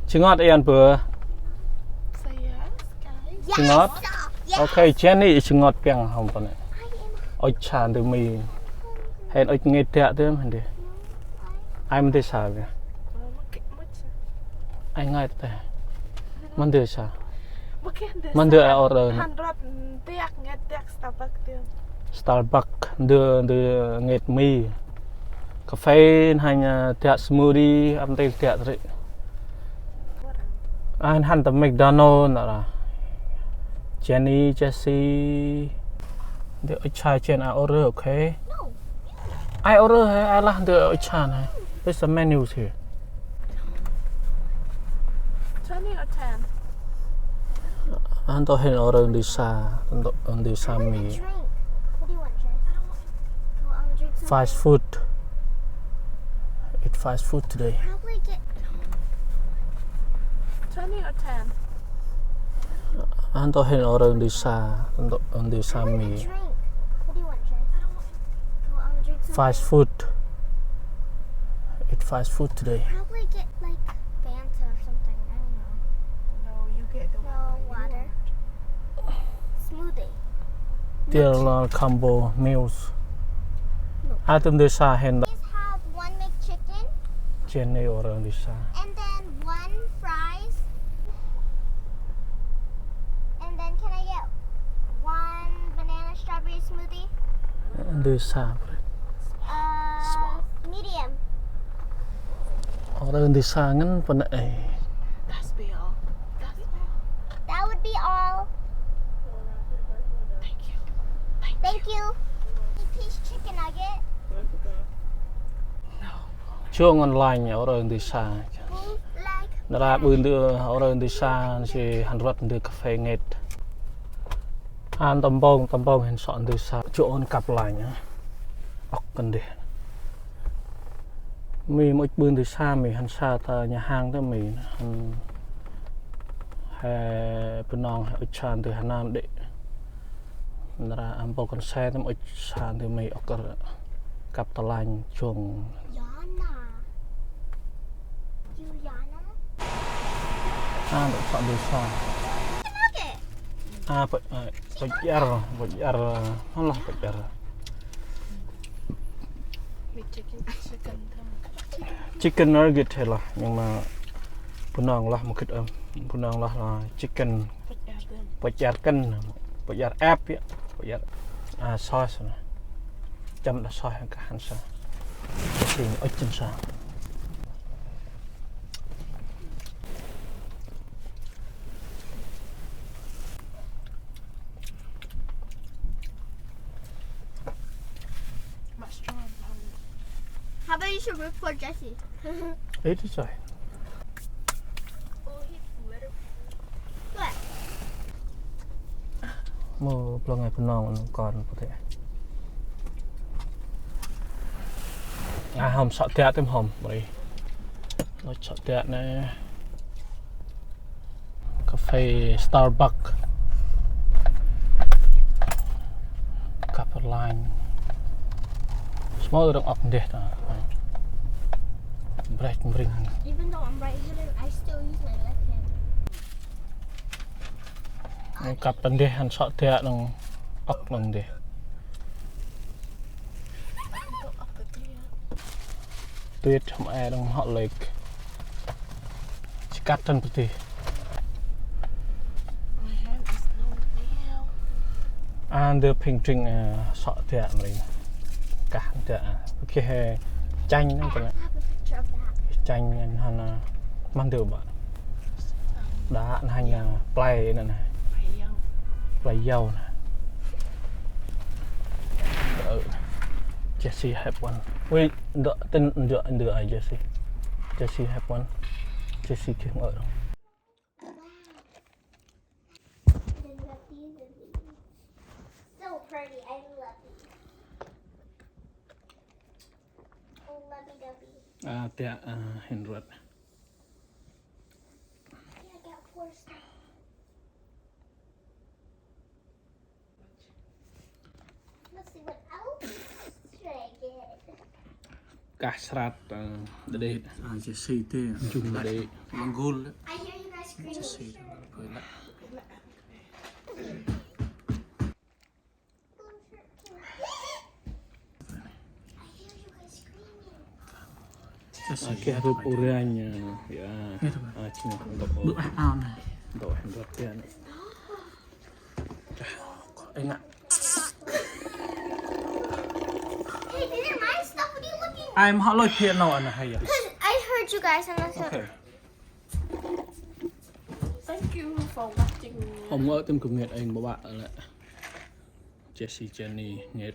Chừng ngọt yên bữa. Chừng ngọt. Ok, Jenny chừng ngọt bèng hồng tao này. Ôi chán từ mì. Hẹn ôi nghe tẹt thế mà đi. Ai mình thấy sao vậy? Anh ngay thế. Mình thấy sao? Mình thấy ở đâu? Starbucks đưa nghe mì. Cà phê hay tẹt smoothie âm tây tẹt rồi. Anh hẳn tầm McDonald's nè. Jenny, Jessie. The chai chen I order, okay? No. I order, I like the chan. There's the menus here. 20 or 10? Anh tôi hiện order đi xa, đi xa mì. What do you want to drink? Fast food. Eat fast food today. Probably get 20 or 10? Anh tôi hiện order đi xa, đi xa mì. What do you want to drink? Fast food. Eat fast food today. Probably get like Fanta or something. I don't know. No, you get the water. Smoothie. Dear combo meals. Anh tôi đi xa hiện. Please have one McChicken. Jenny order đi xa. And then one fries. And then can I get one banana strawberry smoothie? Đi xa. Medium. Order đi xa ngắn phần này. That would be all. Thank you. Piece chicken nugget. Chuông online order đi xa. Nó ra bươn đưa order đi xa thì hành rốt đưa cà phê nghệt. Anh tầm bông hình soạn đi xa. Chỗ anh cặp lại nhá. Ốc cần đi. Mì mỗi bươn đi xa mì hành xa ta nhà hàng ta mì hành bên nòng ở tràn từ Hà Nam đệ. Nó ra anh bông con xe ta mỗi tràn từ mì ốc cặp tà lành chuông. Được chọn đi xa. Bạch nó là bạch chicken nugget hay là nhưng mà bún nòng là một cái bún nòng là chicken bạch cân bạch ép bạch sauce này chấm là sauce cả hành sa thì ít chân sa. How about you should report Jesse? Ít rồi. What? Mua lo ngày nòng còn có thể. Hồng sợ tẹt thêm hồng vậy. Nó sợ tẹt này. Cà phê Starbucks. Cặp line. Small up and dead. Bright bring. Even though I'm right-handed, I still use my left hand. Cặp and dead and shot there on up long day. Tuyết không ai đang hot lake. Chỉ cắt thân pretty. My hand is no nail. And the pink drink shot there mình. Cả there. Okay, chanh nó vậy. Chanh anh mang được bạn đá hành play này này play dâu này. Jesse have one. Wait, the Jesse have one. Jesse came out. So pretty, I love these. Oh, lovey-dovey. Tẹt hình ruột. Yeah, I got 4 stars. Let's see what else should I get. Cả srat để Jesse tê chung để Mongol I hear you guys screaming. Jesse rồi lại I hear you guys screaming. cái hộp orange ya chính là bữa ao này độ hình rất tiền anh ạ Hey, these are my stuff. What are you looking at? em họ lôi tiền nào anh hay vậy? Because I heard you guys and I said. Okay. Thank you for watching. Hôm ngỡ tìm cùng nghiệt anh bố bạn lại Jesse Jenny nghiệt